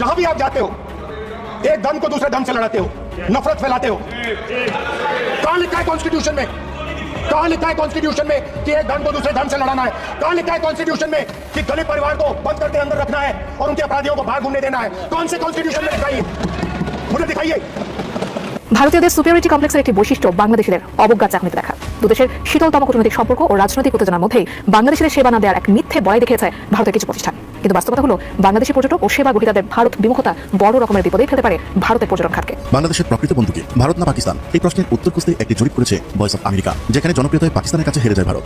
जहां भी आप जाते हो एक धर्म को दूसरे धर्म से लड़ाते हो, नफरत फैलाते हो। कहां लिखा है कॉन्स्टिट्यूशन में? कहां लिखा है कॉन्स्टिट्यूशन में कि एक धर्म को दूसरे धर्म से लड़ाना है? कहां लिखा है कॉन्स्टिट्यूशन में कि दलित परिवार को बंद करके अंदर रखना है और उनके अपराधियों को बाहर घूमने देना है? कौन से कॉन्स्टिट्यूशन में लिखा है? मुझे दिखाइए। ভারতীয়দের সুপিরিয়রিটি কমপ্লেক্সের একটি বৈশিষ্ট্য বাংলাদেশিদের অবজ্ঞা চাকরিতে দেখা। দুদেশের শীতলতম কূটনৈতিক সম্পর্ক ও রাজনৈতিক উত্তেজনার মধ্যেই বাংলাদেশের সেবা না দেওয়ার এক মিথ্যে বড়াই দেখিয়েছে ভারতের কিছু প্রতিষ্ঠান। কিন্তু বাস্তবতা হলো বাংলাদেশি পর্যটক ও সেবা গ্রহীতাদের ভারত বিমুখতা বড় রকমের বিপদে ফেলতে পারে ভারতের পর্যটন খাতকে। বাংলাদেশের প্রকৃত বন্ধুকে ভারত না পাকিস্তান, এই প্রশ্নের উত্তর খুঁজতে একটি জরিপ করেছে ভয়েস অফ আমেরিকা, যেখানে জনপ্রিয়তায় পাকিস্তানের কাছে হেরে যায় ভারত।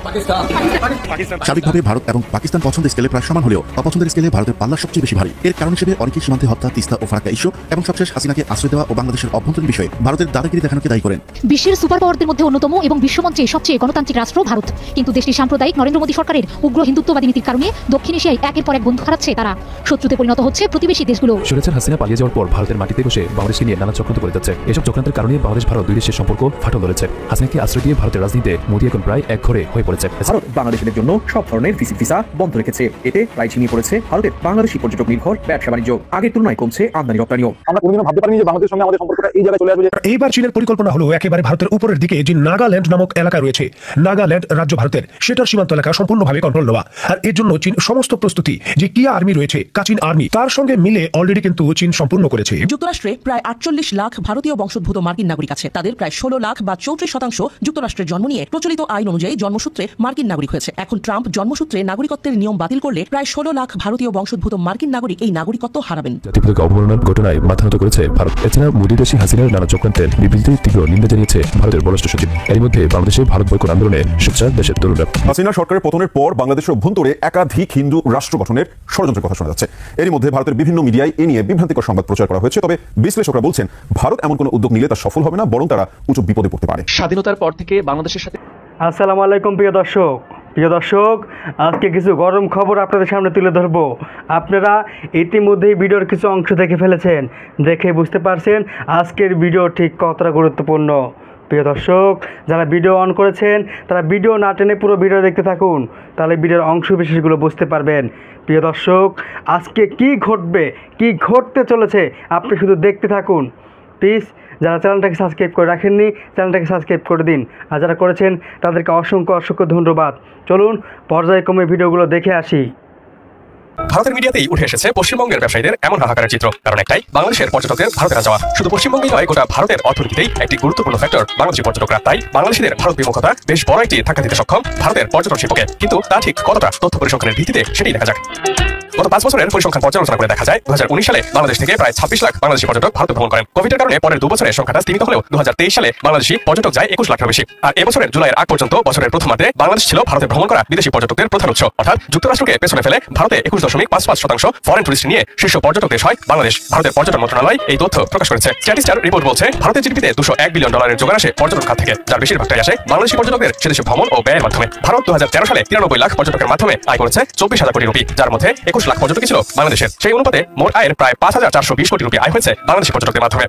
সার্বিকভাবে ভারত এবং পাকিস্তান পছন্দের স্কেলে প্রায় সমান হলেও অপছন্দের স্কেলে ভারতের পাল্লা সবচেয়ে বেশি ভারী। এর কারণ হিসেবে অনেকেই সীমান্তে হত্যা, তিস্তা ও ফারাক্কা ইস্যু এবং সবশেষ হাসিনাকে আশ্রয় দেওয়া ও বাংলাদেশের অভ্যন্তরীণ বিষয়ে ভারতের দাদাগিরি দেখানোকে দায়ী করেন। বিশ্বের সুপার পাওয়ারদের মধ্যে অন্যতম এবং বিশ্বমঞ্চে সবচেয়ে গণতান্ত্রিক রাষ্ট্র ভারত, কিন্তু দেশটির সাম্প্রদায়িক নরেন্দ্র মোদী সরকারের উগ্র হিন্দুত্ববাদী নীতির কারণে দক্ষিণ এশিয়ায় একের পর এক বন্ধু হারাচ্ছে তারা। শত্রুতে পরিণত হচ্ছে প্রতিবেশী দেশগুলো। স্বৈরাচার হাসিনা পালিয়ে যাওয়ার পর ভারতের মাটিতে বসে বাংলাদেশকে নিয়ে নানা চক্রান্ত করে যাচ্ছে। এসব চক্রান্তের কারণে বাংলাদেশ ভারত দুই দেশের সম্পর্ক ফাটল ধরেছে। হাসিনাকে আশ্রয় দিয়ে ভারতের রাজনীতিতে মোদী এখন প্রায় একঘরে হয়ে পড়েছে। ভারত বাংলাদেশিদের জন্য সব ধরনের ভিসা বন্ধ রেখেছে। এতে প্রায় ছিনিয়ে পড়েছে ভারতের বাংলাদেশি পর্যটক নির্ভর ব্যবসা বাণিজ্য। আগের তুলনায় কমছে আমদানি রপ্তানিও। আমরা কোনোদিনও ভাবতে পারিনি যে বাংলাদেশের সঙ্গে আমাদের সম্পর্কটা এই জায়গায় চলে আসবে। এইবার চীনের পরিকল্পনা হলো একেবারে ভারতের উপরের দিকে যে নাগাল্যান্ড নামক এলাকা রয়েছে, নাগাল্যান্ড রাজ্য ভারতের, সেটার সীমান্ত এলাকা সম্পূর্ণভাবে কন্ট্রোল নেওয়া। আর এর জন্য চীন সমস্ত প্রস্তুতি, যে কিয়া আর্মি রয়েছে, কাচিন আর্মি, তার সঙ্গে মিলে অলরেডি কিন্তু চীন সম্পূর্ণ করেছে। যুক্তরাষ্ট্রে প্রায় 48 লাখ ভারতীয় বংশোদ্ভূত মার্কিন নাগরিক আছে। তাদের প্রায় 16 লাখ বা 34% যুক্তরাষ্ট্রের জন্ম নিয়ে প্রচলিত আইন অনুযায়ী জন্মসূত্রে মার্কিন নাগরিক হয়েছে। এখন ট্রাম্প জন্মসূত্রে নাগরিকত্বের নিয়ম বাতিল করলে প্রায় 16 লাখ ভারতীয় বংশোদ্ভূত মার্কিন নাগরিক এই নাগরিকত্ব হারাবেন। জাতিপুতকে অবমাননার ঘটনায় মাথা নত করেছে ভারত। এছাড়া মোদী দেশি হাসিনার নানা চক্রান্তের বিবৃতিতে তীব্র নিন্দা জানিয়েছে ভারতের বরিষ্ঠ সচিব। এর মধ্যে বাংলাদেশে ভারত বয়কট আন্দোলনে সোচ্চার দেশের তরুণরা। হাসিনা সরকারের পতনের পর বাংলাদেশের অভ্যন্তরে একাধিক হিন্দু রাষ্ট্র গঠনের ষড়যন্ত্রের কথা শোনা যাচ্ছে। এরই মধ্যে ভারতের বিভিন্ন মিডিয়ায় এ নিয়ে বিভ্রান্তিকর সংবাদ প্রচার করা হয়েছে। তবে বিশ্লেষকরা বলছেন ভারত এমন কোনো উদ্যোগ নিলে তা সফল হবে না, বরং তারা উঁচু বিপদে পড়তে পারে। স্বাধীনতার পর থেকে বাংলাদেশের সাথে। আসসালামু আলাইকুম প্রিয় দর্শক, আজকে কিছু গরম খবর আপনাদের সামনে তুলে ধরবো। আপনারা ইতিমধ্যেই ভিডিওর কিছু অংশ দেখে ফেলেছেন, দেখে বুঝতে পারছেন আজকের ভিডিও ঠিক কতটা গুরুত্বপূর্ণ। প্রিয় দর্শক, যারা ভিডিও অন করেছেন তারা ভিডিও না টেনে পুরো ভিডিও দেখতে থাকুন, তাহলে ভিডিওর অংশ বিশেষগুলো বুঝতে পারবেন। প্রিয় দর্শক, আজকে কি ঘটবে, কি ঘটতে চলেছে, আপনি শুধু দেখতে থাকুন প্লিজ। যারা চ্যানেলটাকে সাবস্ক্রাইব করে রাখেননি, চ্যানেলটাকে সাবস্ক্রাইব করে দিন, আর যারা করেছেন তাদেরকে অসংখ্য ধন্যবাদ। চলুন পর্যায়ক্রমে ভিডিওগুলো দেখে আসি। ভারতের মিডিয়াতেই উঠে এসেছে পশ্চিমবঙ্গের ব্যবসায়ীদের এমন হাহাকারের চিত্র। কারণ একটাই, বাংলাদেশের পর্যটকদের ভারতে যাওয়া। শুধু পশ্চিমবঙ্গেই নয়, গোটা ভারতের অর্থনীতিতেই একটি গুরুত্বপূর্ণ ফ্যাক্টর বাংলাদেশি পর্যটকরা। তাই বাংলাদেশিদের ভারত বিমুখতা বেশ বড় একটি ধাক্কা দিতে সক্ষম ভারতের পর্যটন শিল্পকে। কিন্তু তা ঠিক কতটা, তথ্য পরিসংখ্যানের ভিত্তিতে সেটাই দেখা যাক। গত 5 বছরের পরিসংখ্যান পর্যালোচনা করে দেখা যায় 2019 সালে বাংলাদেশ থেকে প্রায় 26 লাখ বাংলাদেশি পর্যটক ভারত ভ্রমণ করেন। কোভিডের কারণে পরের 2 বছরের সংখ্যাটা স্তীমিত হলেও 2023 সালে বাংলাদেশি পর্যটক যায় 21 লাখের বেশি। আর এবছরের জুলাইয়ের আগ পর্যন্ত বছরের প্রথমার্ধে বাংলাদেশ ছিল ভারতে ভ্রমণ করা বিদেশি পর্যটকদের প্রধান উৎস। অর্থাৎ যুক্তরাষ্ট্রকে পেছনে ফেলে ভারতে 21.55% ফরেন টুরিস্ট নিয়ে শীর্ষ পর্যটক দেশ হয় বাংলাদেশ। ভারতের পর্যটন মন্ত্রণালয় এই তথ্য প্রকাশ করেছে। স্ট্যাটিস্টার রিপোর্ট বলছে ভারতের জিডিপিতে $201 বিলিয়ন যোগান আসে পর্যটন খাত থেকে, যার বেশিরভাগটাই আসে বাংলাদেশি পর্যটকদের সেদেশে ভ্রমণ ও ব্যয়ের মাধ্যমে। ভারত 2013 সালে 93 লাখ পর্যটকের মাধ্যমে আয় করেছে 24,000 কোটি রুপি, যার মধ্যে 21 লাখ পর্যটকই ছিল বাংলাদেশের। সেই অনুপাতে মোট আয়ের প্রায় 5,420 কোটি রুপি আয় হয়েছে বাংলাদেশি পর্যটকদের মাধ্যমে।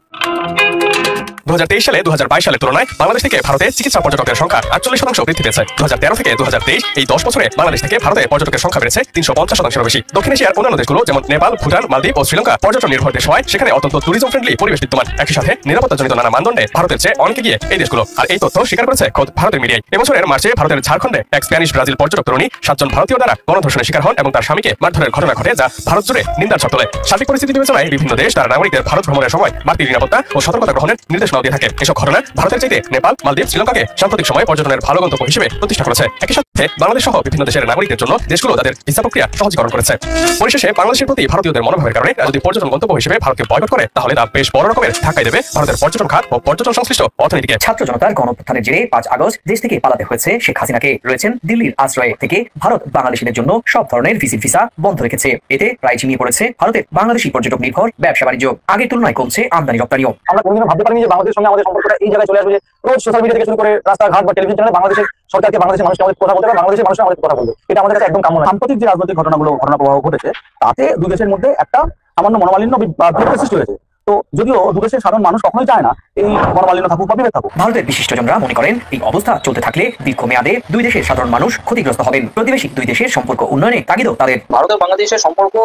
2023 সালে 2022 সালের তুলনায় বাংলাদেশ থেকে ভারতে চিকিৎসা পর্যটকদের সংখ্যা 48% বৃদ্ধি পেয়েছে। 2013 থেকে 2023 এই 10 বছরে বাংলাদেশ থেকে ভারতে পর্যটকের সংখ্যা বেড়েছে 350% বেশি। দক্ষিণ এশিয়ার অন্যান্য দেশগুলো যেমন নেপাল, ভুটান, মালদ্বীপ ও শ্রীলঙ্কা পর্যটন নির্ভর দেশ হয়, সেখানে অত্যন্ত ট্যুরিজম ফ্রেন্ডলি পরিবেশ বিদ্যমান। একই সাথে নিরাপত্তাজনিত নানা মানদণ্ডে ভারতের চেয়ে অনেকে গিয়ে এই দেশগুলো। আর এই তথ্য স্বীকার করেছে খোদ ভারতের মিডিয়ায়। এবছরের মার্চে ভারতের ঝাড়খণ্ডে এক স্প্যানিশ ব্রাজিল পর্যটক তরুণী 7 জন ভারতীয় দ্বারা গণধর্ষণের শিকার হন এবং তার স্বামীকে মারধরের ঘটনা ঘটে, যা ভারত জুড়ে নিন্দার ছাপ তোলে। সার্বিক পরিস্থিতি বিবেচনায় বিভিন্ন দেশ তার নাগরিকদের ভারত ভ্রমণের সময় বাড়তি নিরাপত্তা ও সতর্কতা গ্রহণের নির্দেশনা দিয়ে থাকে। এসব ঘটনা ভারতের চাইতে নেপাল, মালদ্বীপ, শ্রীলঙ্কাকে সাম্প্রতিক সময়ে পর্যটনের ভালো গন্তব্য হিসেবে প্রতিষ্ঠা করেছে। একই সাথে বাংলাদেশ সহ বিভিন্ন দেশের নাগরিকদের জন্য দেশগুলো তাদের ভিসা প্রক্রিয়া সহজীকরণ করেছে। পরিশেষে বাংলাদেশের প্রতি ভারতীয়দের মনোভাবের কারণে যদি পর্যটন গন্তব্য হিসেবে ভারতকে বয়কট করে, তাহলে তা বেশ বড় রকমের ধাক্কাই দেবে ভারতের পর্যটন খাত ও পর্যটন সংশ্লিষ্ট অর্থনীতিকে। ছাত্র জনতার গণঅভ্যুত্থানের জেরে 5 আগস্ট দেশ থেকে পালাতে হয়েছে শেখ হাসিনাকে। রয়েছেন দিল্লির আশ্রয়ে থেকে ভারত বাংলাদেশিদের জন্য সব ধরনের ভিসা বন্ধ রেখেছে। এতে প্রায় ছিনিয়ে পড়েছে ভারতের বাংলাদেশি পর্যটক নির্ভর ব্যবসা বাণিজ্য। আগের তুলনায় কমছে আমদানি রপ্তানিও। আমরা কোনোদিনও ভাবতে পারিনি যে বাংলাদেশের সঙ্গে আমাদের সম্পর্কটা এই জায়গায় চলে আসবে। রোজ সোশ্যাল মিডিয়া থেকে শুরু করে রাস্তাঘাট বা টেলিভিশন চ্যানেলে বাংলাদেশের সরকারকে, বাংলাদেশের মানুষকে আমাদের কথা বলতে হবে, বাংলাদেশের মানুষ আমাদের কথা বলবে, এটা আমাদের কাছে একদম কাম্য নয়। সাম্প্রতিক যে রাজনৈতিক ঘটনা প্রবাহ ঘটেছে, তাতে দুই দেশের মধ্যে একটা সামান্য মনোমালিন্য বা বিভেদ সৃষ্টি হয়েছে। তো যদিও দুদেশের সাধারণ মানুষ কখনোই চায় না এই মনোমালিন্য থাকুক বা বিভেদ থাকুক। ভারতের বিশিষ্টজনরা মনে করেন এই অবস্থা চলতে থাকলে দীর্ঘমেয়াদে দুই দেশের সাধারণ মানুষ ক্ষতিগ্রস্ত হবেন। প্রতিবেশী দুই দেশের সম্পর্ক উন্নয়নে তাগিদও তাদের। ভারত ও বাংলাদেশের সম্পর্ক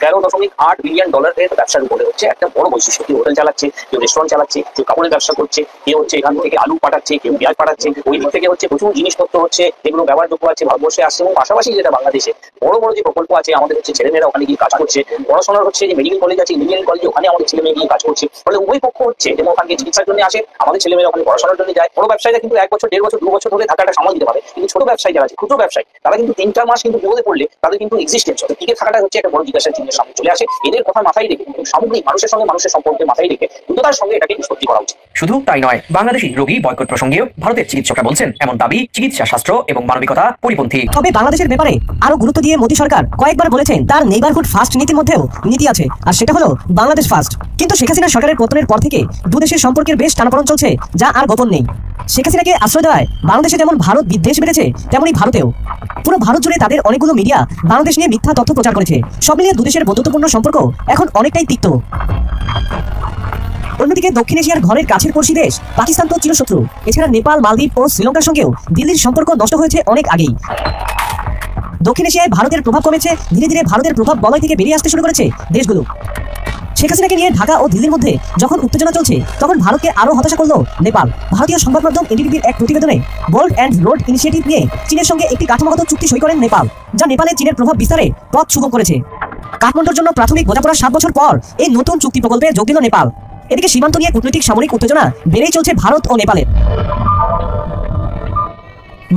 $13.8 বিলিয়ন ব্যবসার উপরে হচ্ছে একটা বড় বৈশিষ্ট্য। কেউ হোটেল চালাচ্ছে, কেউ রেস্টুরেন্ট চালাচ্ছে, কেউ কাপড়ের ব্যবসা করছে, কেউ হচ্ছে এখান থেকে আলু পাঠাচ্ছে, কেউ পেঁয়াজ পাঠাচ্ছে, ওই দিক থেকে হচ্ছে প্রচুর জিনিসপত্র হচ্ছে যেগুলো ব্যবহারযোগ্য আছে ভারতবর্ষে আসছে। এবং পাশাপাশি যেটা বাংলাদেশে বড় বড় যে প্রকল্প আছে, আমাদের হচ্ছে ছেলেমেয়েরা ওখানে গিয়ে কাজ করছে, পড়াশোনার হচ্ছে যে মেডিকেল কলেজ আছে, ইঞ্জিনিয়ারিং কলেজে ওখানে আমাদের ছেলে মেয়ে গিয়ে কাজ করছে। ফলে উভয় পক্ষ হচ্ছে যেমন ওখানে চিকিৎসার জন্য আসে, আমাদের ছেলেমেয়েরা ওখানে পড়াশোনার জন্য যায়। বড় ব্যবসায়ীরা কিন্তু 1 বছর 1.5 বছর 2 বছর ধরে থাকাটা সামাল দিতে পারে, কিন্তু ছোট ব্যবসায়ী যারা আছে, ক্ষুদ্র ব্যবসায়ী, তারা কিন্তু 3-4 মাস কিন্তু বিপদে পড়লে তাদের কিন্তু এক্সিস্টেন্স টিকে থাকাটা হচ্ছে একটা বড় জিজ্ঞাসার চিহ্নের সামনে চলে আসে। এদের কথা মাথায় রেখে সামগ্রিক মানুষের সঙ্গে মানুষের সম্পর্কে মাথায় রেখে দ্রুততার সঙ্গে এটাকে নিষ্পত্তি করা উচিত। শুধু তাই নয়, বাংলাদেশি রোগী বয়কট প্রসঙ্গেও ভারতের চিকিৎসকরা বলছেন এমন দাবি চিকিৎসা শাস্ত্র এবং মানবিকতা পরিপন্থী। তবে বাংলাদেশের ব্যাপারে আরো গুরুত্ব দিয়ে মোদী সরকার কয়েকবার বলেছেন তার নেইবারহুড ফার্স্ট নীতির মধ্যেও নীতি আছে, আর সেটা হলো বাংলাদেশ ফার্স্ট। কিন্তু শেখ হাসিনা সরকারের পতনের পর থেকে দুদেশের সম্পর্কের বেশ টানাপোড়েন চলছে, যা আর গোপন নেই। শেখ হাসিনাকে আশ্রয় দেওয়ায় বাংলাদেশে যেমন ভারত বিদ্বেষ বেড়েছে, তেমনি ভারতেও পুরো ভারত জুড়ে তাদের অনেকগুলো মিডিয়া বাংলাদেশ নিয়ে মিথ্যা তথ্য প্রচার করেছে। সব মিলিয়ে দুদেশের বন্ধুত্বপূর্ণ সম্পর্ক এখন অনেকটাই তিক্ত। অন্যদিকে দক্ষিণ এশিয়ার ঘরের কাছের পড়শি দেশ পাকিস্তান তো চিরশত্রু। এছাড়া নেপাল, মালদ্বীপ ও শ্রীলঙ্কার সঙ্গেও দিল্লির সম্পর্ক নষ্ট হয়েছে অনেক আগেই। দক্ষিণ এশিয়ায় ভারতের প্রভাব কমেছে, ধীরে ধীরে ভারতের প্রভাব বলয় থেকে বেরিয়ে আসতে শুরু করেছে দেশগুলো। শেখ হাসিনাকে নিয়ে ঢাকা ও দিল্লির মধ্যে যখন উত্তেজনা চলছে, তখন ভারতকে আরো হতাশা করলো নেপাল। ভারতীয় সংবাদ মাধ্যম এনডিটিভির এক প্রতিবেদনে বোল্ড অ্যান্ড রোড ইনিশিয়েটিভ নিয়ে চীনের সঙ্গে একটি কাঠামোগত চুক্তি সই করেন নেপাল, যা নেপালে চীনের প্রভাব বিস্তারে পথ সুগম করেছে। কাঠমান্ডুর জন্য প্রাথমিক বোঝাপড়ার 7 বছর পর এই নতুন চুক্তি প্রকল্পে যোগ দিল নেপাল। এদিকে সীমান্ত নিয়ে কূটনৈতিক সামরিক উত্তেজনা বেড়েই চলছে ভারত ও নেপালের।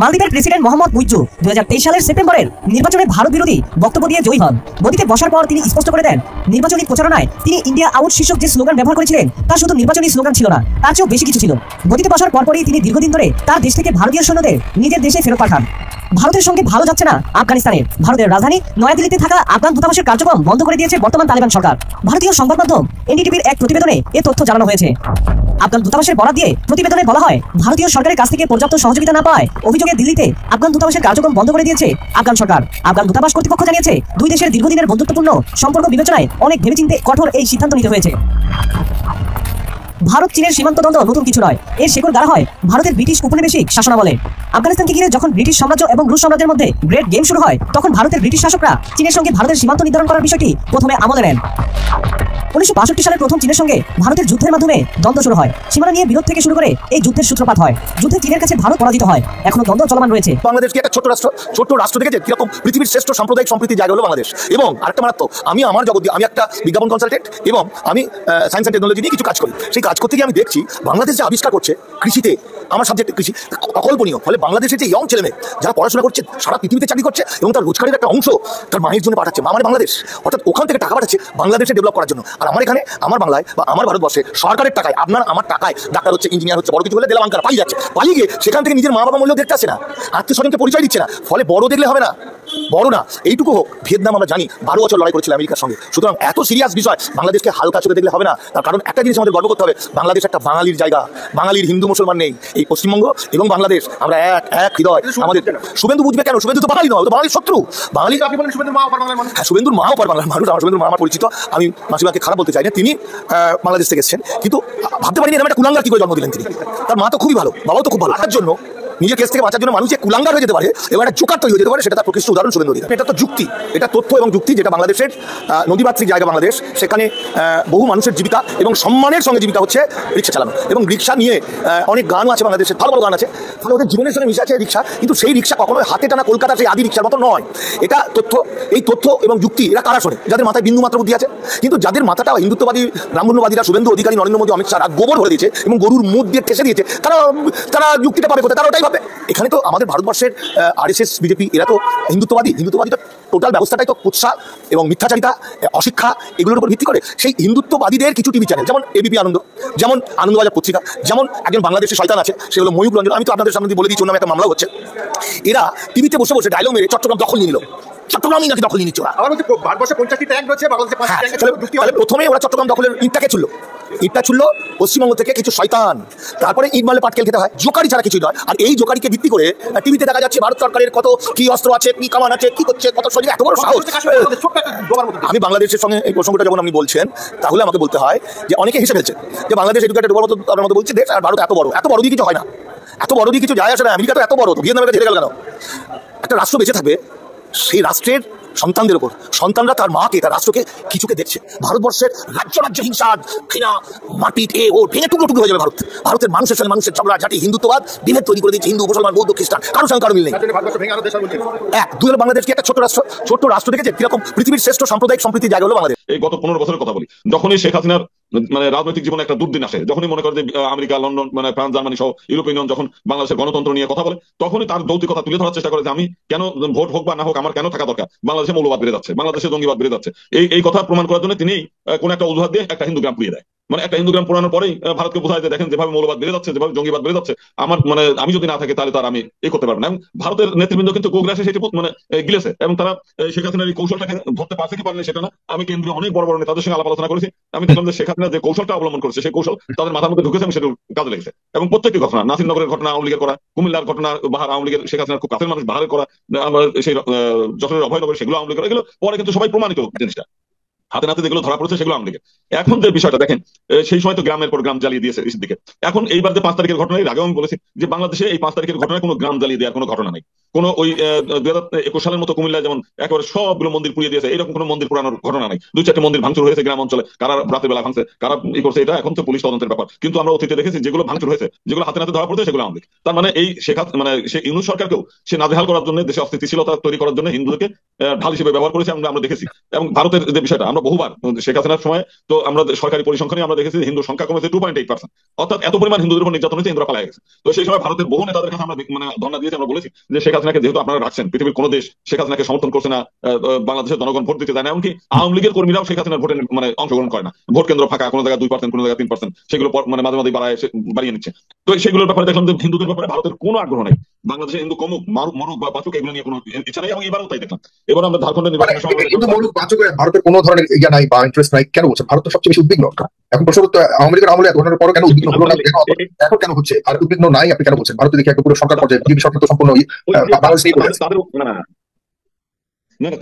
মালদ্বীপের প্রেসিডেন্ট মোহাম্মদ মুইজ্জু 2023 সালের সেপ্টেম্বরের নির্বাচনে ভারত বিরোধী বক্তব্য দিয়ে জয়ী হন। গদিতে বসার পর তিনি স্পষ্ট করে দেন, নির্বাচনী প্রচারণায় তিনি ইন্ডিয়া আউট শীর্ষক যে স্লোগান ব্যবহার করেছিলেন তা শুধু নির্বাচনী স্লোগান ছিল না, তার চেয়েও বেশি কিছু ছিল। গদিতে বসার পরপরই তিনি দীর্ঘদিন ধরে তার দেশ থেকে ভারতীয় সৈন্যদের নিজের দেশে ফেরত পাঠান। ভারতের সঙ্গে ভালো যাচ্ছে না আফগানিস্তানের। ভারতের রাজধানী নয়াদিল্লিতে থাকা আফগান দূতাবাসের কার্যক্রম বন্ধ করে দিয়েছে বর্তমান তালেবান সরকার। ভারতীয় সংবাদ মাধ্যম এনডিটিভির এক প্রতিবেদনে এ তথ্য জানানো হয়েছে। আফগান দূতাবাসের বরাত দিয়ে প্রতিবেদনে বলা হয়, ভারতীয় সরকারের কাছ থেকে পর্যাপ্ত সহযোগিতা না পাওয়ায় অভিযোগে দিল্লিতে আফগান দূতাবাসের কার্যক্রম বন্ধ করে দিয়েছে আফগান সরকার। আফগান দূতাবাস কর্তৃপক্ষ জানিয়েছে, দুই দেশের দীর্ঘদিনের বন্ধুত্বপূর্ণ সম্পর্ক বিবেচনায় অনেক ভেবেচিন্তে কঠোর এই সিদ্ধান্ত নিতে হয়েছে। ভারত চীনের সীমান্ত দ্বন্দ্ব নতুন কিছু নয়, এর শেকড় দ্বারা হয় ভারতের ব্রিটিশ উপনিবেশিক শাসনামলে। আফগানিস্তানকে ঘিরে যখন ব্রিটিশ সাম্রাজ্য এবং রুশ সাম্রাজ্যের মধ্যে গ্রেট গেম শুরু হয়, তখন ভারতের ব্রিটিশ শাসকরা চীনের সঙ্গে ভারতের সীমান্ত নির্ধারণ করার বিষয়টি প্রথমে আমলে নেন। 1962 সালের প্রথম চীনের সঙ্গে ভারতের যুদ্ধের মাধ্যমে দ্বন্দ্ব শুরু হয়। সীমানা নিয়ে বিরোধ থেকে শুরু করে এই যুদ্ধের সূত্রপাত হয়। যুদ্ধে চীনের কাছে ভারত পরাজিত হয়, এখনো দ্বন্দ্ব চলমান রয়েছে। বাংলাদেশকে একটা ছোট্ট রাষ্ট্র দেখেছে কিরকম পৃথিবীর শ্রেষ্ঠ সাম্প্রদায়িক সম্প্রীতির জায়গা হলো বাংলাদেশ। এবং আরেকটা মারাত্মক, আমি আমার জগৎ দিয়ে, আমি একটা বিজ্ঞাপন কনসালটেন্ট এবং আমি সায়েন্স অ্যান্ড টেকনোলজি নিয়ে কিছু কাজ করি। সেই কাজ করতে গিয়ে আমি দেখছি বাংলাদেশ যে আবিষ্কার করছে কৃষিতে, আমার সাবজেক্ট কৃষি, অকল্পনীয়। ফলে বাংলাদেশের যে ইয়ং ছেলেমেয়ে যারা পড়াশোনা করছে, সারা পৃথিবীতে চাকরি করছে এবং তার রোজগারের একটা অংশ তার মায়ের জন্য পাঠাচ্ছে। মা মানে বাংলাদেশ, অর্থাৎ ওখান থেকে টাকা পাঠাচ্ছে বাংলাদেশে ডেভেলপ করার জন্য। আর আমার এখানে, আমার বাংলায় বা আমার ভারতবর্ষে সরকারের টাকায়, আপনার আমার টাকায় ডাক্তার হচ্ছে, ইঞ্জিনিয়ার হচ্ছে, বড় কিছু হলে দেলামাঙ্কার পালিয়ে যাচ্ছে। পালিয়ে গিয়ে সেখান থেকে নিজের মা বাবা মূল্য দেখতে আসে না, আত্মীয় স্বজনকে পরিচয় দিচ্ছে না। ফলে বড় দেখলে হবে না, বড় না এইটুকু হোক। ভিয়েতনাম আমরা জানি 12 বছর লড়াই করেছিল আমেরিকার সঙ্গে। সুতরাং এত সিরিয়াস বিষয় বাংলাদেশকে হালকা চোখে দেখলে হবে না। তার কারণ একটা জিনিস আমাদের গর্ব করতে হবে, বাংলাদেশ একটা বাঙালির জায়গা, বাঙালির হিন্দু মুসলমান নেই। এই পশ্চিমবঙ্গ এবং বাংলাদেশ আমরা এক হৃদয়। আমাদের শুভেন্দু বুঝবে কেন? শুভেন্দু তো বাঙালি নয়, তো বাঙালির শত্রু। বাঙালি আপনি বলেন শুভেন্দুর মা অপার বাংলার মানুষ। হ্যাঁ, শুভেন্দুর মা অপার বাংলার মানুষ। আমার শুভেন্দুর মা আমার পরিচিত, আমি মাসিমাকে খারাপ বলতে চাই না, তিনি বাংলাদেশ থেকে এসেছেন। কিন্তু ভাবতে পারিনি এরকম একটা কুলাঙ্গার কি করে জন্ম দিলেন তিনি। তার মা তো খুবই ভালো, বাবাও তো খুব ভালো। তার জন্য নিজের কেস থেকে বাঁচার জন্য মানুষ যে কুলাঙ্গার হয়ে যেতে পারে এবং একটা জোকার তৈরি হয়ে যেতে পারে, সেটা তার প্রকৃষ্ট উদাহরণ শুভেন্দু অধিকারী। এটা তো যুক্তি, এটা তথ্য এবং যুক্তি, যেটা বাংলাদেশের নদীমাতৃক জায়গা বাংলাদেশ। সেখানে বহু মানুষের জীবিকা এবং সম্মানের সঙ্গে জীবিকা হচ্ছে রিক্সা চালানো। এবং রিক্সা নিয়ে অনেক গানও আছে বাংলাদেশের, ভালো ভালো গান আছে। ফলে ওদের জীবনের সঙ্গে মিশে আছে রিক্সা। কিন্তু সেই রিক্সা কখনোই হাতে টানা কলকাতা সেই আদি রিক্সার মতো নয়। এটা তথ্য, এই তথ্য এবং যুক্তি এরা কারা শোনে? যাদের মাথায় বিন্দু মাত্র বুদ্ধি আছে। কিন্তু যাদের মাথাটা হিন্দুত্ববাদী ব্রাহ্মণ্যবাদীরা, শুভেন্দু অধিকারী, নরেন্দ্র মোদী, অমিত শাহ গোবর ভরে দিয়েছে এবং গরুর মুখ দিয়ে ঠেসে দিয়েছে, তারা যুক্তিটা পাবে কোথায়? তারা ওটাই পাবে। এখানে তো আমাদের ভারতবর্ষের আরএসএস, বিজেপি এরা তো হিন্দুত্ববাদী তো টোটাল ব্যবস্থাটাই তো কুৎসা এবং মিথ্যাচারিতা, অশিক্ষা এগুলোর উপর ভিত্তি করে। সেই হিন্দুত্ববাদীদের কিছু টিভি চ্যানেল, যেমন এবিপি আনন্দ, যেমন আনন্দবাজার পত্রিকা, যেমন একজন বাংলাদেশের শয়তান আছে, সে হলো ময়ূর রঞ্জন। আমি তো আপনাদের সামনে বলে দিচ্ছি, ওর নামে একটা মামলা হচ্ছে। এরা টিভিতে বসে বসে ডায়লগ মেরে চট্টগ্রাম দখল নিয়ে নিল। চট্টগ্রামই নাকি দখল নিয়ে নিচ্ছে। ভারতবর্ষে 50টি ট্যাঙ্ক রয়েছে, বাংলাদেশে 5টি ট্যাঙ্ক। তাহলে প্রথমে ওরা চট্টগ্রাম দখলের ইটটাকে ছুড়লো, ইটটা ছুড়লো পশ্চিমবঙ্গ থেকে কিছু শয়তান, তারপরে ইট মারলে পাটকেল খেতে হয়, জোকারি ছাড়া কিছুই নয়। আর এই জোকারিকে ভিত্তি করে টিভিতে দেখা যাচ্ছে ভারত সরকারের কত কি অস্ত্র আছে, কি কামান আছে, কি করছে, কত শরীরে এত বড় সাহস। আমি বাংলাদেশের সঙ্গে এই প্রসঙ্গটা যখন আপনি বলছেন, তাহলে আমাকে বলতে হয় যে অনেকে হিসেবে ফেলছে যে বাংলাদেশ এডুকেটেড ডোবার মতো বলছে দেশ, আর ভারত এত বড় দিয়ে কিছু হয় না, এত বড় দিয়ে কিছু যায় আসে না। আমেরিকা তো এত বড়, তো ভিয়েতনামের কাছে হেরে গেল কেন? একটা রাষ্ট্র বেঁচে থাকবে সেই রাষ্ট্রের সন্তানদের উপর, সন্তানরা তার মাকে, তার রাষ্ট্রকে কিছুকে দেখছে। ভারতবর্ষের রাজ্য হিংসা, ঘৃণা, মাটিট ও ভেঙে টুকরো হয়ে যাবে ভারত। ভারতের মানুষের সঙ্গে মানুষের ঝগড়া ঝাঁটি, হিন্দুত্ববাদ বিভেদ তৈরি করে দিচ্ছে, হিন্দু, মুসলমান, বৌদ্ধ, খ্রিস্টান, কারোর সঙ্গে কারো মিল নেই। এক দুই হলো বাংলাদেশ কি একটা ছোট্ট রাষ্ট্র দেখেছে কিরকম পৃথিবীর শ্রেষ্ঠ সাম্প্রদায়িক সম্প্রীতির জায়গা হলো বাংলাদেশ। এই গত 15 বছরের কথা বলি, যখনই শেখ হাসিনার রাজনৈতিক জীবনে একটা দুর্দিন আসে, যখনই মনে করে যে আমেরিকা, লন্ডন, ফ্রান্স, জার্মানি সহ ইউরোপীয় ইউনিয়ন যখন বাংলাদেশের গণতন্ত্র নিয়ে কথা বলে, তখনই তার যৌক্তিকতা তুলে ধরার চেষ্টা করে যে আমি কেন, ভোট হোক বা না হোক, আমার কেন থাকা দরকার, বাংলাদেশে মৌলবাদ বেড়ে যাচ্ছে, বাংলাদেশে জঙ্গিবাদ বেড়ে যাচ্ছে। এই কথা প্রমাণ করার জন্য তিনি কোন একটা অজুহাত দিয়ে একটা হিন্দু গ্রাম পুড়িয়ে দেয়। একটা হিন্দু গ্রাম পুরানোর পরেই ভারতকে বোঝায় যে দেখেন যেভাবে মৌলবাদ বেড়ে যাচ্ছে, যেভাবে জঙ্গিবাদ বেড়ে যাচ্ছে, আমার আমি যদি না থাকে তাহলে তার আমি করতে পারবো না। এবং ভারতের নেতৃবৃন্দ কিন্তু কোগ্রাসে সেটি গিলেছে, এবং তারা শেখ হাসিনার এই কৌশলটাকে ধরতে পারছে কি পারেনি সেটা না। আমি কেন্দ্রীয় অনেক বড় বড় নেতাদের সঙ্গে আলাপ আলোচনা করেছি, আমি দেখলাম যে শেখ হাসিনা যে কৌশলটা অবলম্বন করেছে, সেই কৌশল তাদের মাথার মধ্যে ঢুকেছে এবং সেটা কাজে লেগেছে। এবং প্রত্যেকটি ঘটনা, নাসিরনগরের ঘটনা আওয়ামী লীগের করা, কুমিল্লার ঘটনা বাহার আওয়ামী লীগের, শেখ হাসিনার খুব কাছের মানুষ বাহারের করা, আমার সেই যশোরের অভয়নগর, সেগুলো আওয়ামী লীগের, এগুলো পরে কিন্তু সবাই প্রমাণিত জিনিসটা, হাতে নাতে যেগুলো ধরা পড়েছে সেগুলো আওয়ামী লীগের। এখন যে বিষয়টা দেখেন, সেই সময় তো গ্রামের পর গ্রাম জ্বালিয়ে দিয়েছে ইসের দিকে। এখন এইবার যে 5 তারিখের ঘটনা, এর আগেও আমি বলেছি যে বাংলাদেশে এই 5 তারিখের ঘটনায় কোনো গ্রাম জ্বালিয়ে দেওয়ার কোনো ঘটনা নেই। কোনো ওই 2021 সালের মতো কুমিল্লায় যেমন একেবারে সবগুলো মন্দির পুড়িয়ে দিয়েছে, এরকম কোনো মন্দির পুরানোর ঘটনা নাই। 2-4টি মন্দির ভাঙচুর হয়েছে গ্রাম অঞ্চলে, কারা রাতের বেলা ভাঙছে, কারা করছে, এটা এখন তো পুলিশ তদন্তের ব্যাপার। কিন্তু আমরা অতীতে দেখেছি যেগুলো ভাঙচুর হয়েছে, যেগুলো হাতে নাতে ধরা পড়ছে, সেগুলো আওয়ামী লীগ। তার মানে এই সে ইউনূস সরকারকেও সে নাজেহাল করার জন্য, দেশে অস্থিতিশীলতা তৈরি করার জন্য হিন্দুদেরকে ঢাল হিসেবে ব্যবহার করেছে, আমরা দেখেছি। এবং ভারতের যে বিষয়টা আমরা বহুবার শেখ হাসিনার সময় তো আমরা সরকারি পরিসংখ্যানে আমরা দেখেছি হিন্দু সংখ্যা কমেছে 2.8%, অর্থাৎ এত পরিমাণ হিন্দুদের উপর নির্যাতন হয়েছে, হিন্দুরা পালিয়ে গেছে। তো সেই সময় ভারতের বহু নেতাদের কাছে আমরা ধর্ণা দিয়েছি, আমরা বলেছি যে শেখ হাসিনাকে যেহেতু আপনারা রাখছেন, পৃথিবীর কোনো দেশ শেখ হাসিনাকে সমর্থন করছে না, বাংলাদেশের জনগণ ভোট দিতে যায় না, এমনকি আওয়ামী লীগের কর্মীরাও শেখ হাসিনার ভোটে অংশগ্রহণ করে না। ভোট কেন্দ্র ফাঁকা, কোনো জায়গায় 2%, কোনো জায়গায় 3%, সেগুলো মাঝে মাঝে বাড়িয়ে নিচ্ছে। তো সেগুলোর ব্যাপারে দেখলাম যে হিন্দুদের ব্যাপারে ভারতের কোনো আগ্রহ নেই। বাংলাদেশে হিন্দু কমুক, মরুক বা বাঁচুক, এগুলো নিয়ে কোনো ইচ্ছা নেই। এবং এবারও তাই দেখলাম, এবার আমরা ঝাড়খণ্ডের নির্বাচনের সময় ভারতের কোনো ধরনের ইয়া নাই বা ইন্টারেস্ট নাই, কেন বলছেন? ভারত তো সবচেয়ে বেশি উদ্বিগ্ন। এখন প্রশ্ন হচ্ছে আওয়ামী লীগের আমলে এত ঘটনার পরও কেন উদ্বিগ্ন হলো না, এখন কেন হচ্ছে? আর উদ্বিগ্ন নাই আপনি কেন বলছেন? ভারত দেখি একটা পুরো সরকার পর্যায়ে বিজেপি সরকার তো সম্পূর্ণ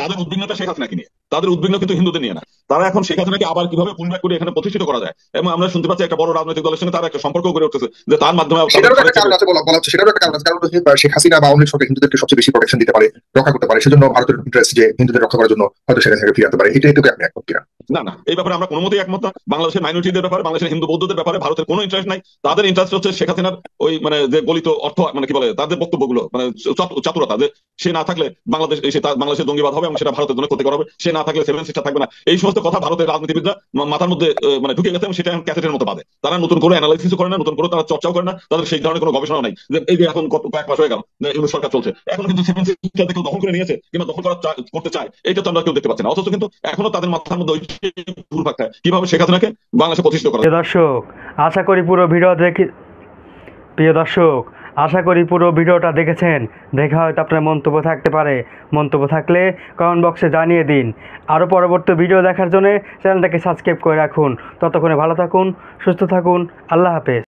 তাদের উদ্বিগ্নতা শেখ হাসিনাকে নিয়ে, তাদের উদ্বিগ্ন কিন্তু হিন্দুদের নিয়ে না। তারা এখন শেখ হাসিনাকে আবার কিভাবে পুনর্বাক করে এখানে প্রতিষ্ঠিত করা যায়, এবং আমরা শুনতে পাচ্ছি একটা বড় রাজনৈতিক দলের সঙ্গে তার একটা সম্পর্ক গড়ে উঠেছে, যে তার মাধ্যমে সেটারও একটা কারণ আছে বলা হচ্ছে। সেটারও একটা কারণ আছে, কারণ শেখ হাসিনা বা আওয়ামী লীগ সরকার হিন্দুদেরকে সবচেয়ে বেশি প্রোটেকশন দিতে পারে, রক্ষা করতে পারে, সেজন্য ভারতের ইন্টারেস্ট যে হিন্দুদের রক্ষা করার জন্য হয়তো শেখ হাসিনাকে ফিরে আসতে পারে। এটাই আপনি একমত কিনা? না, এই ব্যাপারে আমরা কোনো মতেই একমত না। বাংলাদেশের মাইনরিটিদের ব্যাপারে, বাংলাদেশের হিন্দু বৌদ্ধদের ব্যাপারে ভারতের কোনো ইন্টারেস্ট নাই। তাদের ইন্টারেস্ট হচ্ছে শেখ হাসিনার ওই যে গলিত অর্থ, কি বলে, তাদের বক্তব্যগুলো, চাতুরতা, যে সে না থাকলে বাংলাদেশের জঙ্গিবাদ হবে এবং সেটা ভারতের জন্য ক্ষতিকর হবে, সে না থাকলে 7 সিস্টার থাকবে না। এই সমস্ত কথা ভারতের রাজনীতিবিদরা মাথার মধ্যে ঢুকে গেছে, এবং সেটা এখন ক্যাসেটের মতো বাদে। তারা নতুন করে অ্যানালাইসিসও করে না, নতুন করে তারা চর্চাও করে না, তাদের সেই ধরনের কোনো গবেষণাও নাই। যে এই যে এখন কয়েক মাস হয়ে গেল ইউনূস সরকার চলছে, এখন কিন্তু 7 সিস্টার কেউ দখল করে নিয়েছে কিংবা দখল করতে চায়, এটা তো আমরা কেউ দেখতে পাচ্ছি না। অথচ কিন্তু এখনো তাদের মাথার মধ্যে কিভাবে শেখ হাসিনাকে বাংলাদেশে প্রতিষ্ঠিত করা। দর্শক, আশা করি পুরো ভিডিওটা দেখেছেন। দেখা হয়তো আপনার মন্তব্য থাকতে পারে, মন্তব্য থাকলে কমেন্ট বক্সে জানিয়ে দিন। আরও পরবর্তী ভিডিও দেখার জন্য চ্যানেলটাকে সাবস্ক্রাইব করে রাখুন। ততক্ষণে ভালো থাকুন, সুস্থ থাকুন, আল্লাহ হাফেজ।